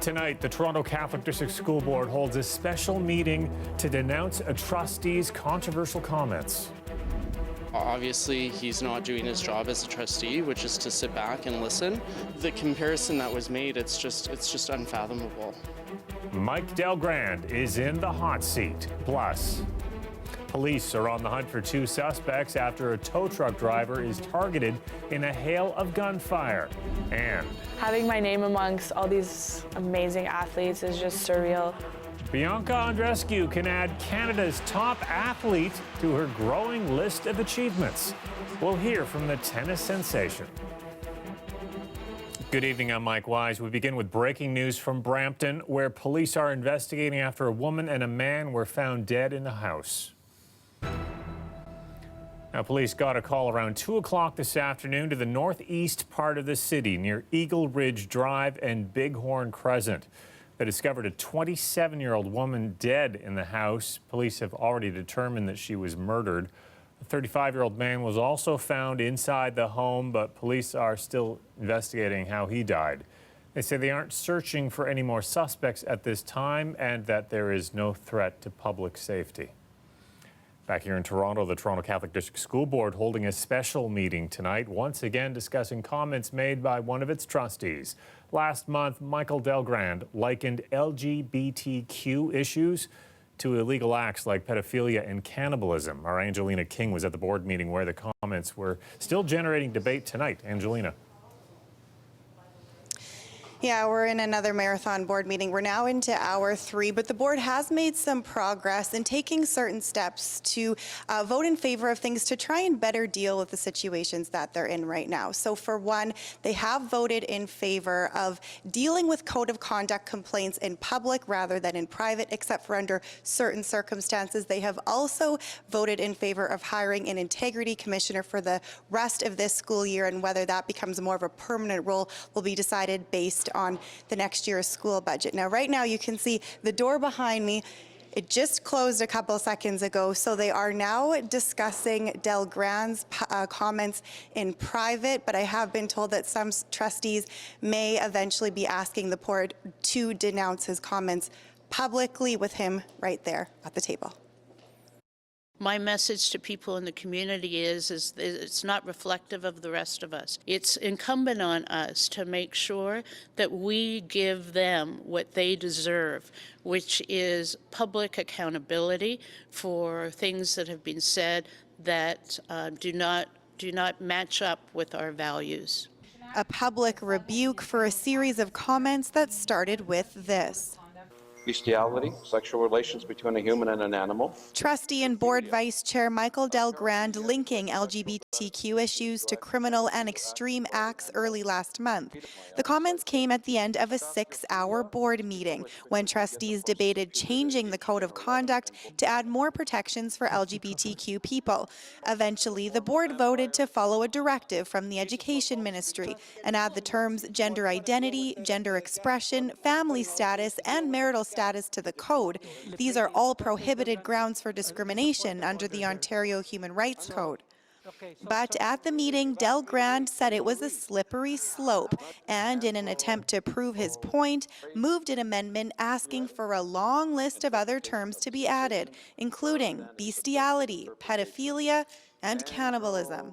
Tonight, the Toronto Catholic District School Board holds a special meeting to denounce a trustee's controversial comments. Obviously, he's not doing his job as a trustee, which is to sit back and listen. The comparison that was made, it's just unfathomable. Mike Delgrand is in the hot seat. Plus, police are on the hunt for two suspects after a tow truck driver is targeted in a hail of gunfire. And having my name amongst all these amazing athletes is just surreal. Bianca Andreescu can add Canada's top athlete to her growing list of achievements. We'll hear from the tennis sensation. Good evening, I'm Mike Wise. We begin with breaking news from Brampton, where police are investigating after a woman and a man were found dead in the house. Now, police got a call around 2 o'clock this afternoon to the northeast part of the city near Eagle Ridge Drive and Bighorn Crescent. They discovered a 27-year-old woman dead in the house. Police have already determined that she was murdered. A 35-year-old man was also found inside the home, but police are still investigating how he died. They say they aren't searching for any more suspects at this time and that there is no threat to public safety. Back here in Toronto, the Toronto Catholic District School Board holding a special meeting tonight, once again discussing comments made by one of its trustees. Last month, Michael Delgrand likened LGBTQ issues to illegal acts like pedophilia and cannibalism. Our Angelina King was at the board meeting where the comments were still generating debate tonight. Angelina. Yeah, we're in another marathon board meeting. We're now into hour 3, but the board has made some progress in taking certain steps to vote in favor of things to try and better deal with the situations that they're in right now. So for one, they have voted in favor of dealing with code of conduct complaints in public rather than in private, except for under certain circumstances. They have also voted in favor of hiring an integrity commissioner for the rest of this school year, and whether that becomes more of a permanent role will be decided based on the next year's school budget. Now, right now, you can see the door behind me. It just closed a couple seconds ago, so they are now discussing Delgrand's comments in private, but I have been told that some trustees may eventually be asking the board to denounce his comments publicly with him right there at the table. My message to people in the community is it's not reflective of the rest of us. It's incumbent on us to make sure that we give them what they deserve, which is public accountability for things that have been said that do not match up with our values. A public rebuke for a series of comments that started with this. Bestiality, sexual relations between a human and an animal. Trustee and Board Vice Chair Michael Delgrand linking LGBTQ issues to criminal and extreme acts early last month. The comments came at the end of a 6-hour board meeting when trustees debated changing the code of conduct to add more protections for LGBTQ people. Eventually, the board voted to follow a directive from the Education Ministry and add the terms gender identity, gender expression, family status, and marital status to the code. These are all prohibited grounds for discrimination under the Ontario Human Rights Code. But at the meeting, Delgrand said it was a slippery slope and, in an attempt to prove his point, moved an amendment asking for a long list of other terms to be added, including bestiality, pedophilia, and cannibalism.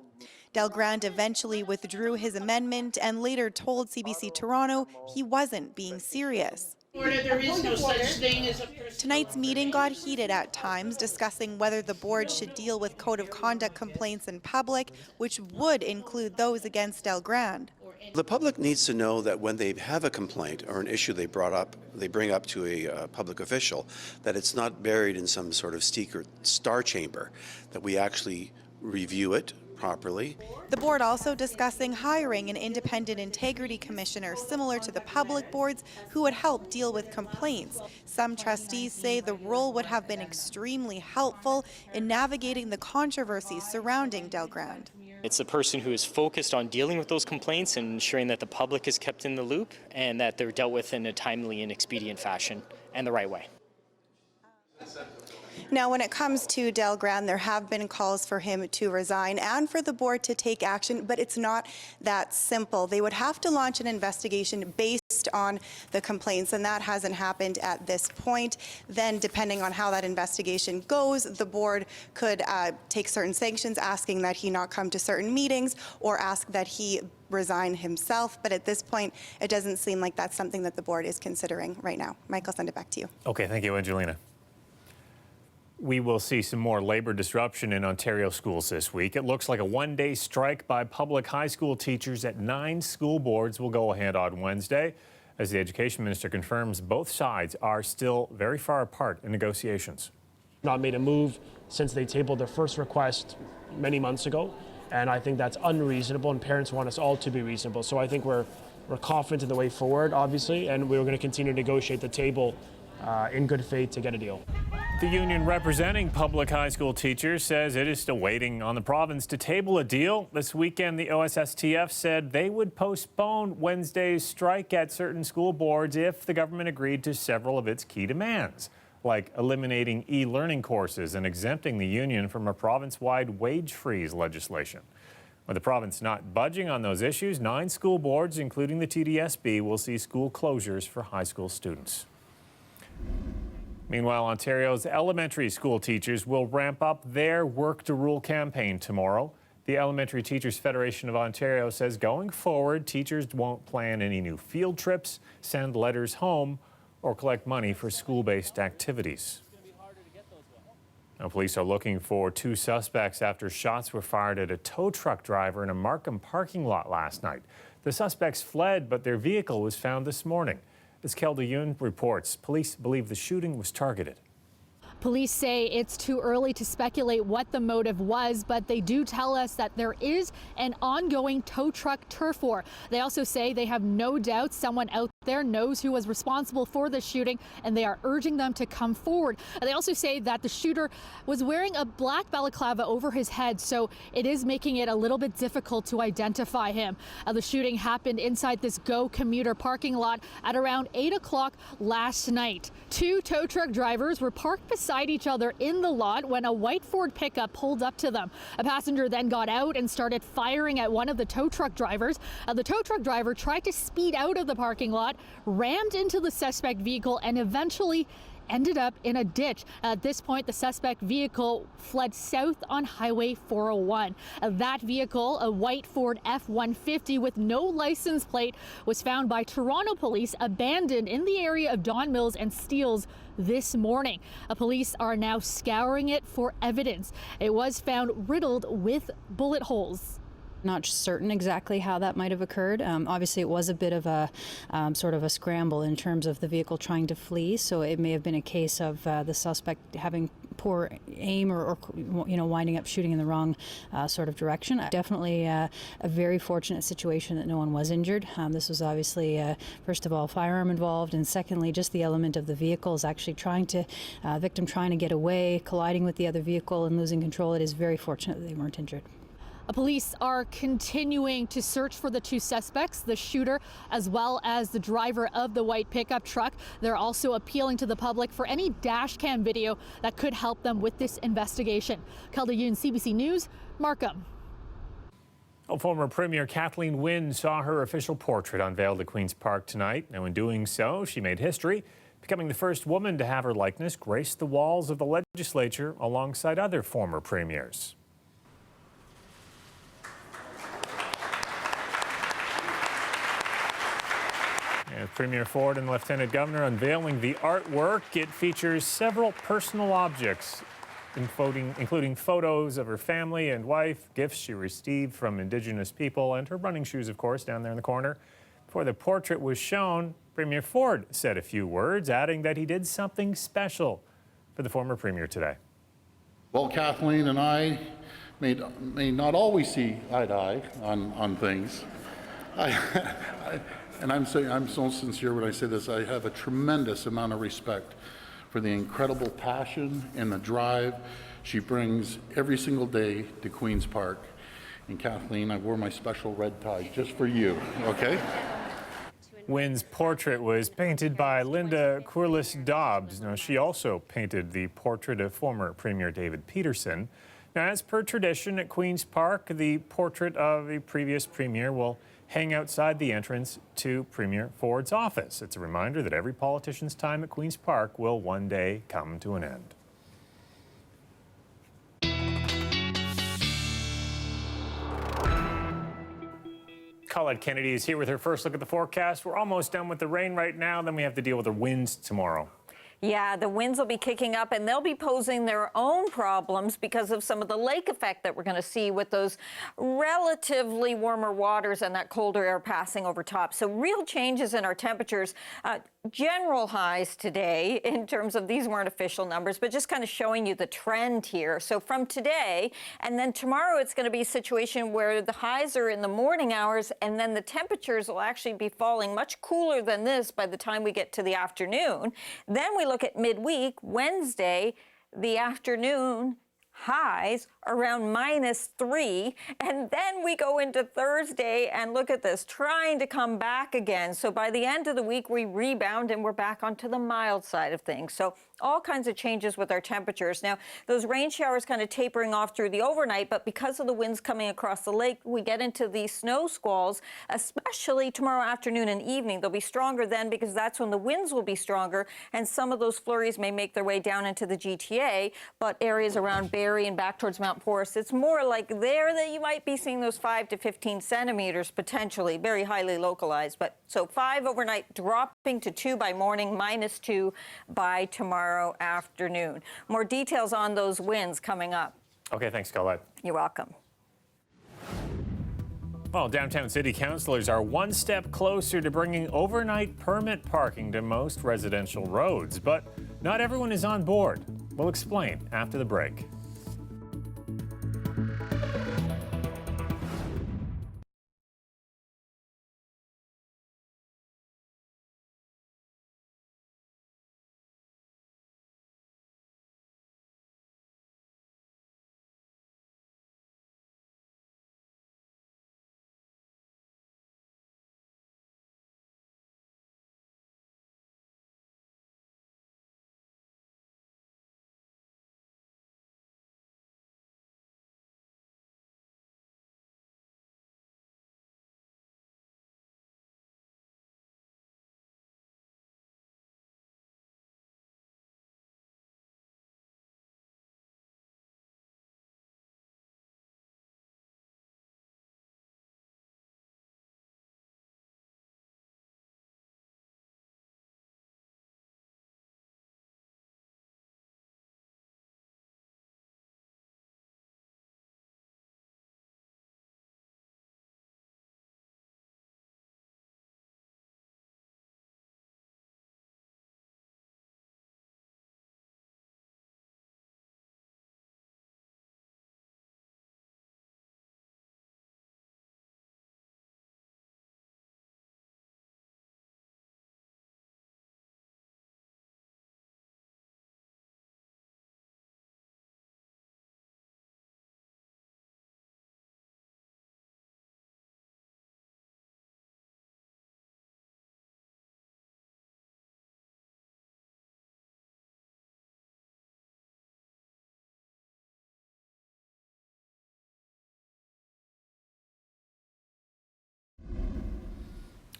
Delgrand eventually withdrew his amendment and later told CBC Toronto he wasn't being serious. There is no such thing as a Tonight's meeting got heated at times, discussing whether the board should deal with code of conduct complaints in public, which would include those against Delgrand. The public needs to know that when they have a complaint or an issue they bring up to a public official, that it's not buried in some sort of secret star chamber, that we actually review it properly. The board also discussing hiring an independent integrity commissioner similar to the public boards who would help deal with complaints. Some trustees say the role would have been extremely helpful in navigating the controversies surrounding Delgrand. It's a person who is focused on dealing with those complaints and ensuring that the public is kept in the loop and that they're dealt with in a timely and expedient fashion and the right way. Now, when it comes to Del Grand, there have been calls for him to resign and for the board to take action, but it's not that simple. They would have to launch an investigation based on the complaints, and that hasn't happened at this point. Then, depending on how that investigation goes, the board could take certain sanctions, asking that he not come to certain meetings or ask that he resign himself. But at this point, it doesn't seem like that's something that the board is considering right now. Mike, I'll send it back to you. Okay, thank you, Angelina. We will see some more labor disruption in Ontario schools this week. It looks like a one-day strike by public high school teachers at 9 school boards will go ahead on Wednesday. As the education minister confirms, both sides are still very far apart in negotiations. Not made a move since they tabled their first request many months ago, and I think that's unreasonable, and parents want us all to be reasonable. So I think we're confident in the way forward, obviously, and we're going to continue to negotiate the table in good faith to get a deal. The union representing public high school teachers says it is still waiting on the province to table a deal. This weekend, the OSSTF said they would postpone Wednesday's strike at certain school boards if the government agreed to several of its key demands, like eliminating e-learning courses and exempting the union from a province-wide wage freeze legislation. With the province not budging on those issues, 9 school boards, including the TDSB, will see school closures for high school students. Meanwhile, Ontario's elementary school teachers will ramp up their Work to Rule campaign tomorrow. The Elementary Teachers Federation of Ontario says going forward, teachers won't plan any new field trips, send letters home, or collect money for school-based activities. Now, police are looking for 2 suspects after shots were fired at a tow truck driver in a Markham parking lot last night. The suspects fled, but their vehicle was found this morning. As Kelda Yoon reports, police believe the shooting was targeted. Police say it's too early to speculate what the motive was, but they do tell us that there is an ongoing tow truck turf war. They also say they have no doubt someone out there knows who was responsible for the shooting, and they are urging them to come forward. They also say that the shooter was wearing a black balaclava over his head, so it is making it a little bit difficult to identify him. The shooting happened inside this GO commuter parking lot at around 8 o'clock last night. 2 tow truck drivers were parked beside each other in the lot when a white Ford pickup pulled up to them. A passenger then got out and started firing at one of the tow truck drivers. The tow truck driver tried to speed out of the parking lot, rammed into the suspect vehicle, and eventually ended up in a ditch. At this point, the suspect vehicle fled south on Highway 401. That vehicle, a white Ford F-150 with no license plate, was found by Toronto police abandoned in the area of Don Mills and Steeles this morning. Police are now scouring it for evidence. It was found riddled with bullet holes. Not certain exactly how that might have occurred. Obviously, it was a bit of a sort of a scramble in terms of the vehicle trying to flee. So it may have been a case of the suspect having poor aim or winding up shooting in the wrong sort of direction. Definitely a very fortunate situation that no one was injured. This was obviously, first of all, firearm involved, and secondly, just the element of the vehicle is actually victim trying to get away, colliding with the other vehicle and losing control. It is very fortunate that they weren't injured. Police are continuing to search for the 2 suspects, the shooter as well as the driver of the white pickup truck. They're also appealing to the public for any dash cam video that could help them with this investigation. Kelda Yoon, CBC News, Markham. Former Premier Kathleen Wynne saw her official portrait unveiled at Queen's Park tonight. Now, in doing so, she made history, becoming the first woman to have her likeness grace the walls of the legislature alongside other former premiers. As Premier Ford and Lieutenant Governor unveiling the artwork, it features several personal objects, including photos of her family and wife, gifts she received from Indigenous people, and her running shoes, of course, down there in the corner. Before the portrait was shown, Premier Ford said a few words, adding that he did something special for the former Premier today. Well, Kathleen and I may not always see eye to eye on things. And I'm so sincere when I say this. I have a tremendous amount of respect for the incredible passion and the drive she brings every single day to Queen's Park. And Kathleen, I wore my special red tie just for you, okay? Wynn's portrait was painted by Linda Corliss-Dobbs. Now, she also painted the portrait of former Premier David Peterson. Now, as per tradition at Queen's Park, the portrait of a previous premier will hang outside the entrance to Premier Ford's office. It's a reminder that every politician's time at Queen's Park will one day come to an end. Colette Kennedy is here with her first look at the forecast. We're almost done with the rain right now. Then we have to deal with the winds tomorrow. Yeah, the winds will be kicking up and they'll be posing their own problems because of some of the lake effect that we're going to see with those relatively warmer waters and that colder air passing over top. So real changes in our temperatures. General highs today in terms of these weren't official numbers, but just kind of showing you the trend here. So from today and then tomorrow, it's going to be a situation where the highs are in the morning hours and then the temperatures will actually be falling much cooler than this by the time we get to the afternoon. Then we look at midweek, Wednesday, the afternoon highs around -3, and then we go into Thursday and look at this, trying to come back again. So by the end of the week, we rebound and we're back onto the mild side of things. So all kinds of changes with our temperatures. Now, those rain showers kind of tapering off through the overnight, but because of the winds coming across the lake, we get into these snow squalls, especially tomorrow afternoon and evening. They'll be stronger then because that's when the winds will be stronger, and some of those flurries may make their way down into the GTA, but areas around Barrie and back towards Mount Forest, it's more like there that you might be seeing those 5 to 15 centimeters potentially, very highly localized. But so 5 overnight, dropping to 2 by morning, -2 by tomorrow afternoon. More details on those winds coming up. Okay, thanks, Colette. You're welcome. Well, downtown city councilors are one step closer to bringing overnight permit parking to most residential roads, but not everyone is on board. We'll explain after the break.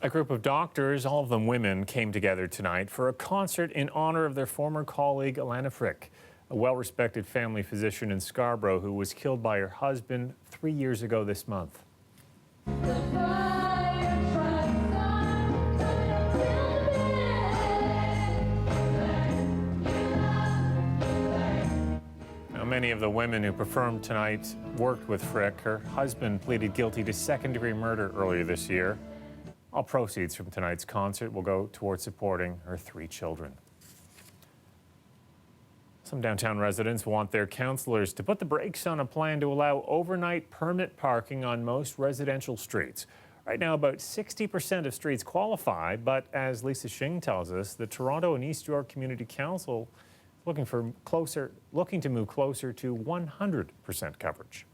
A group of doctors, all of them women, came together tonight for a concert in honor of their former colleague, Alana Frick, a well-respected family physician in Scarborough who was killed by her husband 3 years ago this month. Now, many of the women who performed tonight worked with Frick. Her husband pleaded guilty to second-degree murder earlier this year. All proceeds from tonight's concert will go towards supporting her 3 children. Some downtown residents want their councillors to put the brakes on a plan to allow overnight permit parking on most residential streets. Right now, about 60% of streets qualify, but as Lisa Shing tells us, the Toronto and East York Community Council is looking to move closer to 100% coverage.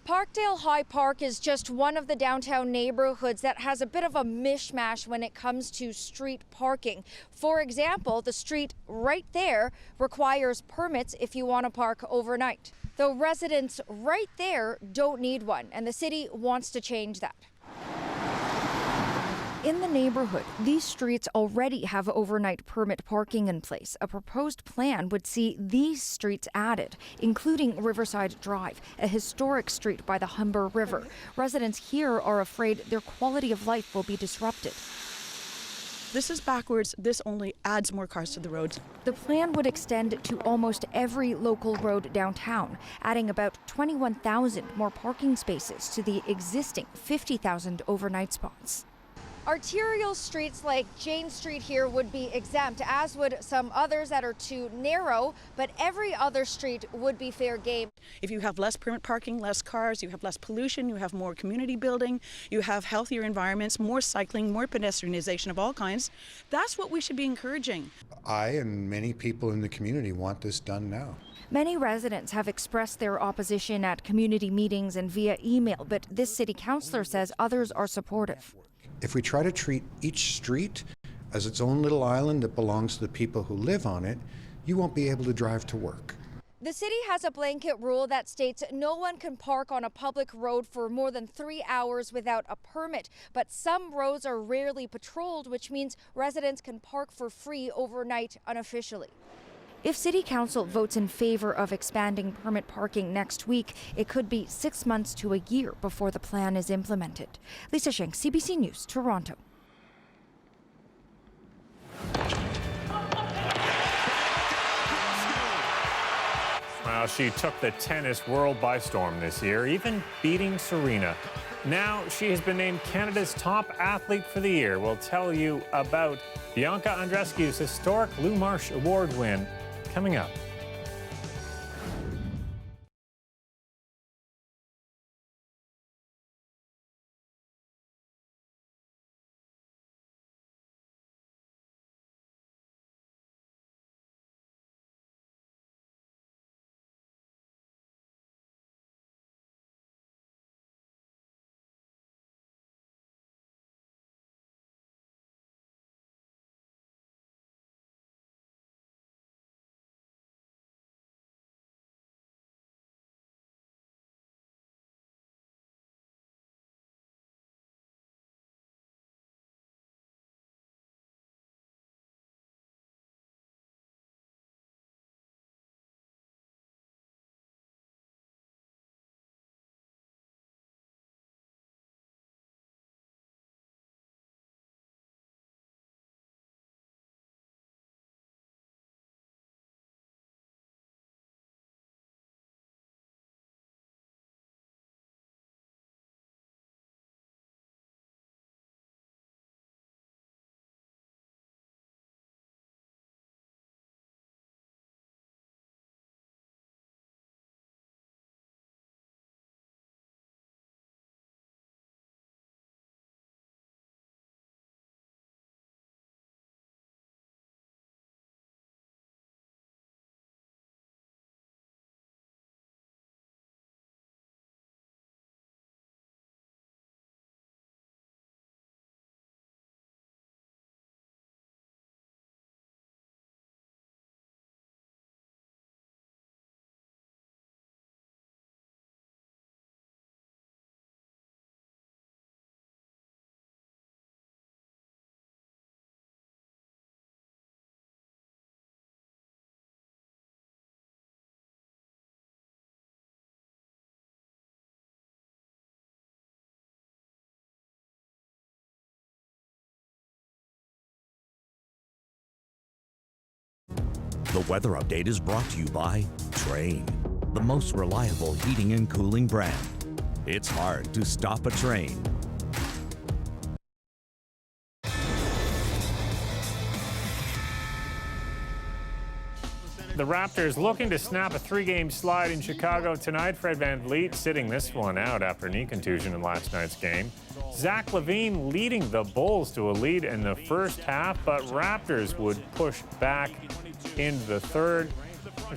Parkdale High Park is just one of the downtown neighborhoods that has a bit of a mishmash when it comes to street parking. For example, the street right there requires permits if you want to park overnight. Though residents right there don't need one, and the city wants to change that. In the neighborhood, these streets already have overnight permit parking in place. A proposed plan would see these streets added, including Riverside Drive, a historic street by the Humber River. Residents here are afraid their quality of life will be disrupted. This is backwards. This only adds more cars to the roads. The plan would extend to almost every local road downtown, adding about 21,000 more parking spaces to the existing 50,000 overnight spots. Arterial streets like Jane Street here would be exempt, as would some others that are too narrow, but every other street would be fair game. If you have less permit parking, less cars, you have less pollution, you have more community building, you have healthier environments, more cycling, more pedestrianization of all kinds. That's what we should be encouraging. I and many people in the community want this done now. Many residents have expressed their opposition at community meetings and via email, but this city councillor says others are supportive. If we try to treat each street as its own little island that belongs to the people who live on it, you won't be able to drive to work. The city has a blanket rule that states no one can park on a public road for more than 3 hours without a permit. But some roads are rarely patrolled, which means residents can park for free overnight unofficially. If City Council votes in favor of expanding permit parking next week, it could be 6 months to a year before the plan is implemented. Lisa Shank, CBC News, Toronto. Well, she took the tennis world by storm this year, even beating Serena. Now she has been named Canada's top athlete for the year. We'll tell you about Bianca Andreescu's historic Lou Marsh Award win coming up. The weather update is brought to you by Train, the most reliable heating and cooling brand. It's hard to stop a train. The Raptors looking to snap a 3-game slide in Chicago tonight. Fred VanVleet sitting this one out after knee contusion in last night's game. Zach LaVine leading the Bulls to a lead in the first half, but Raptors would push back in the third.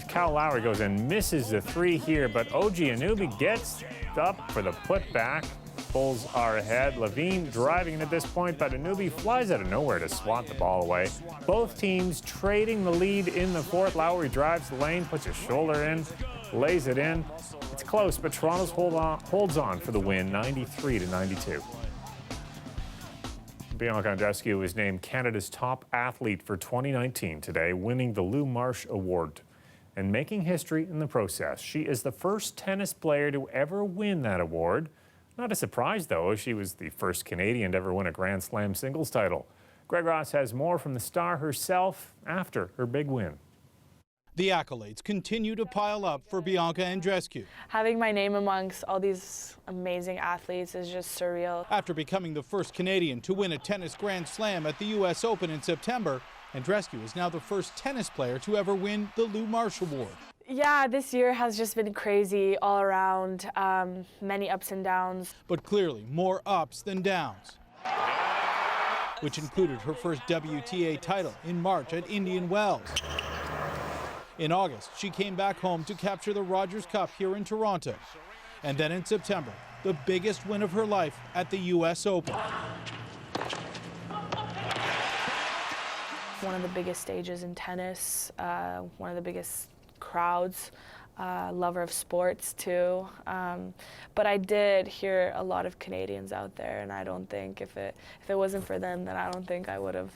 Cal Lowry goes and misses the 3 here, but OG Anunoby gets up for the putback. Bulls are ahead. Levine driving in at this point, but a newbie flies out of nowhere to swat the ball away. Both teams trading the lead in the fourth. Lowry drives the lane, puts his shoulder in, lays it in. It's close, but Toronto's holds on for the win, 93-92. Bianca Andreescu was named Canada's top athlete for 2019 today, winning the Lou Marsh Award and making history in the process. She is the first tennis player to ever win that award. Not a surprise, though, as she was the first Canadian to ever win a Grand Slam singles title. Greg Ross has more from the star herself after her big win. The accolades continue to pile up for Bianca Andreescu. Having my name amongst all these amazing athletes is just surreal. After becoming the first Canadian to win a tennis Grand Slam at the U.S. Open in September, Andreescu is now the first tennis player to ever win the Lou Marsh Award. Yeah, this year has just been crazy all around, many ups and downs. But clearly more ups than downs, which included her first WTA title in March at Indian Wells. In August, she came back home to capture the Rogers Cup here in Toronto. And then in September, the biggest win of her life at the U.S. Open. One of the biggest stages in tennis, one of the biggest crowds, lover of sports too. But I did hear a lot of Canadians out there, and I don't think if it wasn't for them, then I don't think I would have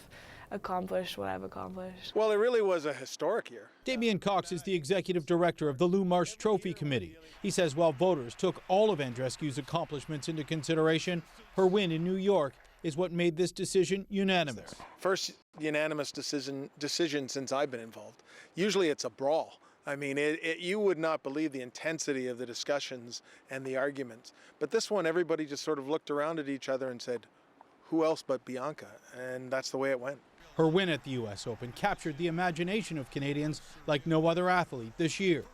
accomplished what I've accomplished. Well, it really was a historic year. Damian Cox is the executive director of the Lou Marsh Trophy Committee. He says while voters took all of Andreescu's accomplishments into consideration, her win in New York is what made this decision unanimous. First unanimous decision since I've been involved. Usually it's a brawl. I mean, you would not believe the intensity of the discussions and the arguments. But this one, everybody just sort of looked around at each other and said, who else but Bianca? And that's the way it went. Her win at the U.S. Open captured the imagination of Canadians like no other athlete this year.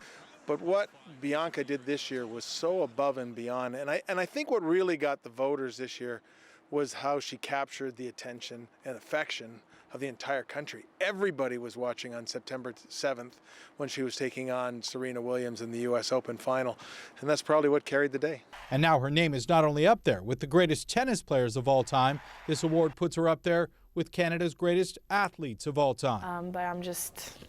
But what Bianca did this year was so above and beyond. And I think what really got the voters this year was how she captured the attention and affection of the entire country. Everybody was watching on September 7th when she was taking on Serena Williams in the U.S. Open final. And that's probably what carried the day. And now her name is not only up there with the greatest tennis players of all time, this award puts her up there with Canada's greatest athletes of all time. But I'm just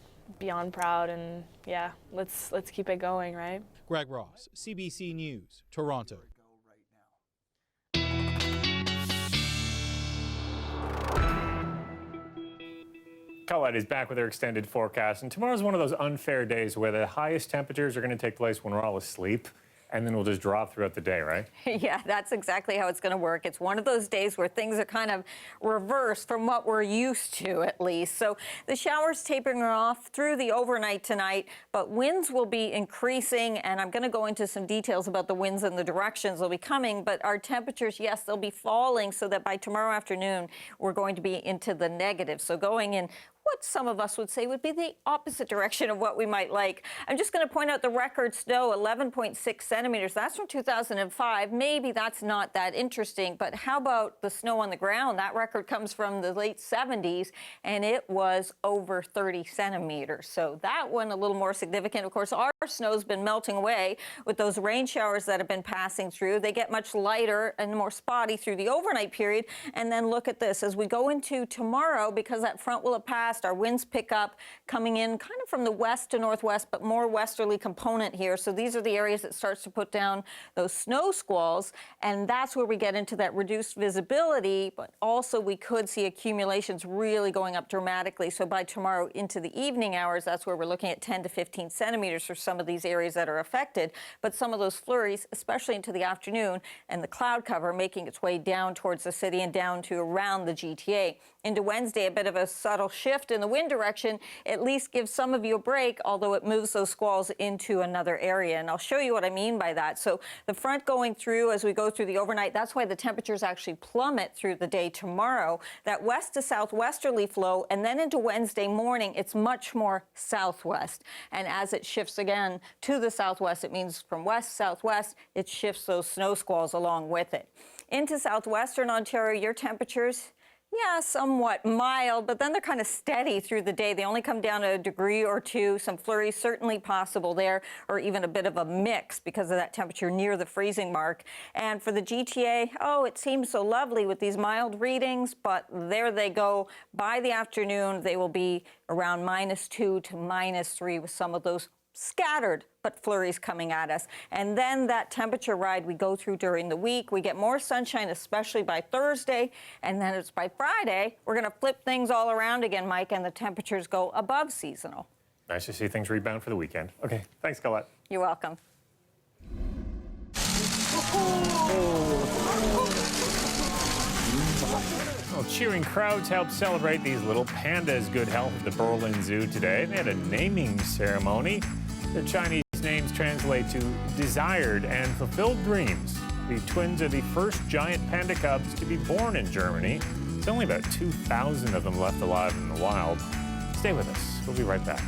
beyond proud, and yeah, let's keep it going, right? Greg Ross, CBC News, Toronto. Colette is back with her extended forecast, and tomorrow's one of those unfair days where the highest temperatures are going to take place when we're all asleep, and then we'll just drop throughout the day, right? Yeah, that's exactly how it's going to work. It's one of those days where things are kind of reversed from what we're used to, at least. So the showers tapering off through the overnight tonight, but winds will be increasing, and I'm going to go into some details about the winds and the directions they'll be coming, but our temperatures, yes, they'll be falling so that by tomorrow afternoon, we're going to be into the negative. So going in what some of us would say would be the opposite direction of what we might like. I'm just going to point out the record snow, 11.6 centimeters. That's from 2005. Maybe that's not that interesting, but how about the snow on the ground? That record comes from the late 70s, and it was over 30 centimeters. So that one a little more significant. Of course, our snow's been melting away with those rain showers that have been passing through. They get much lighter and more spotty through the overnight period. And then look at this. As we go into tomorrow, because that front will have passed, our winds pick up coming in kind of from the west to northwest, but more westerly component here. So these are the areas that starts to put down those snow squalls, and that's where we get into that reduced visibility, but also we could see accumulations really going up dramatically. So by tomorrow into the evening hours, that's where we're looking at 10 to 15 centimeters for some of these areas that are affected. But some of those flurries, especially into the afternoon, and the cloud cover making its way down towards the city and down to around the GTA. Into Wednesday, a bit of a subtle shift in the wind direction at least gives some of you a break, although it moves those squalls into another area. And I'll show you what I mean by that. So the front going through as we go through the overnight, that's why the temperatures actually plummet through the day tomorrow. That west to southwesterly flow, and then into Wednesday morning, it's much more southwest. And as it shifts again to the southwest, it means from west, southwest, it shifts those snow squalls along with it. Into southwestern Ontario, your temperatures, Yeah, somewhat mild, but then they're kind of steady through the day. They only come down a degree or two. Some flurries certainly possible there, or even a bit of a mix because of that temperature near the freezing mark. And for the GTA, oh, it seems so lovely with these mild readings, but there they go. By the afternoon, they will be around -2 to -3 with some of those scattered but flurries coming at us. And then that temperature ride we go through during the week. We get more sunshine, especially by Thursday. And then it's by Friday, we're going to flip things all around again, Mike, and the temperatures go above seasonal. Nice to see things rebound for the weekend. Okay, thanks, Colette. You're welcome. Well, cheering crowds helped celebrate these little pandas' good health at the Berlin Zoo today. They had a naming ceremony. The Chinese names translate to desired and fulfilled dreams. The twins are the first giant panda cubs to be born in Germany. There's only about 2,000 of them left alive in the wild. Stay with us. We'll be right back.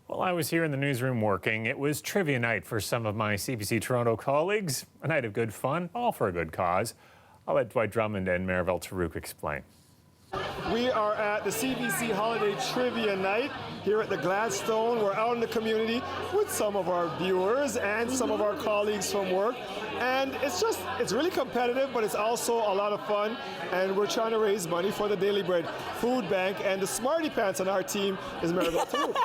While I was here in the newsroom working, it was trivia night for some of my CBC Toronto colleagues. A night of good fun, all for a good cause. I'll let Dwight Drummond and Maribel Tarouk explain. We are at the CBC Holiday Trivia Night here at the Gladstone. We're out in the community with some of our viewers and some of our colleagues from work. And it's really competitive, but it's also a lot of fun. And we're trying to raise money for the Daily Bread Food Bank. And the smarty pants on our team is Maribel Tarouk.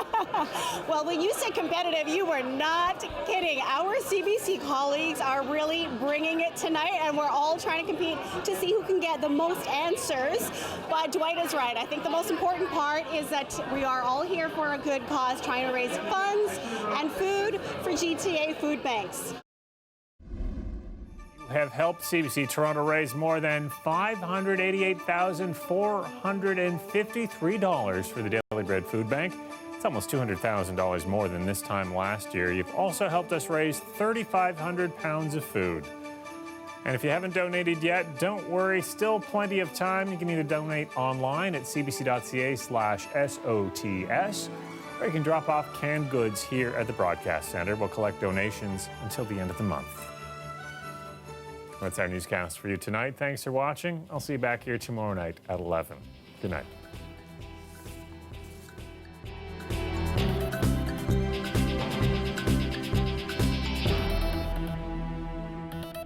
Well, when you said competitive, you were not kidding. Our CBC colleagues are really bringing it tonight, and we're all trying to compete to see who can get the most answers. But Dwight is right. I think the most important part is that we are all here for a good cause, trying to raise funds and food for GTA food banks. You have helped CBC Toronto raise more than $588,453 for the Daily Bread Food Bank. It's almost $200,000 more than this time last year. You've also helped us raise 3,500 pounds of food. And if you haven't donated yet, don't worry, still plenty of time. You can either donate online at cbc.ca/SOTS, or you can drop off canned goods here at the Broadcast Centre. We'll collect donations until the end of the month. That's our newscast for you tonight. Thanks for watching. I'll see you back here tomorrow night at 11. Good night.